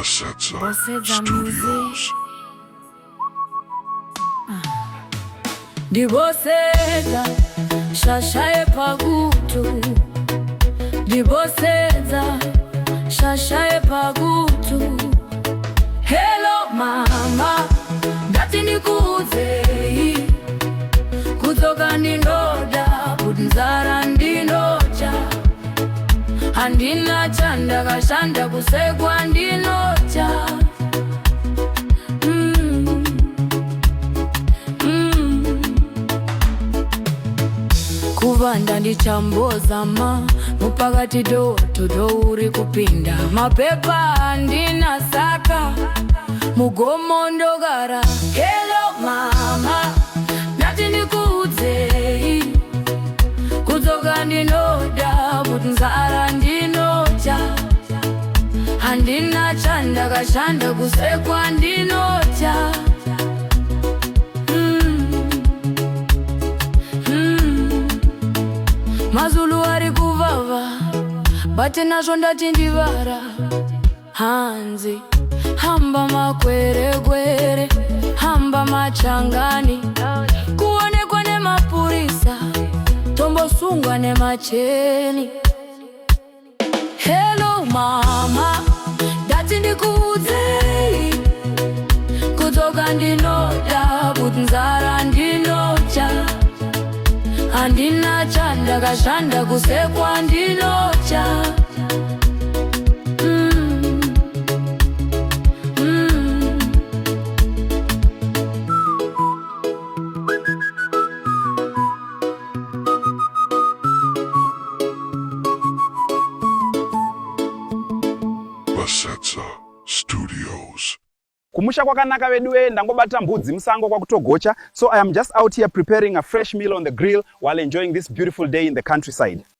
Bosedza Music. Ndibosedza shashaye pagutu, ndibosedza shashaye pagutu. Hello mama, ndati ndikuudze kudzoka ndinoda kuti nzara ndinocha, handina chandakashanda kusekwa ndinocha. Kuvanda ndichambozama mupakati doto uri kupinda mapepa handina saka mugomo ndogara. Hello mama, ndati ndikuudze kudzoka ndinoda kuti nzara ndinocha, handina chandakashanda kusekwa ndinocha. Mazulu ari kuvava, bate nazvo ndati ndivara. Hanzi hamba makwerekwere, hamba machangani, kuonekwa nemapurisa, tombosungwa nemacheni. Hello mama, ndati ndikuudze kudzoka ndinoda kuti nzara ndinocha, handina chandakashanda kusekwa ndinocha. Bosedza Studios. Kumusha kwakanaka veduwe, ndangobata mbudzi musango kwa kutogocha, so I am just out here preparing a fresh meal on the grill while enjoying this beautiful day in the countryside.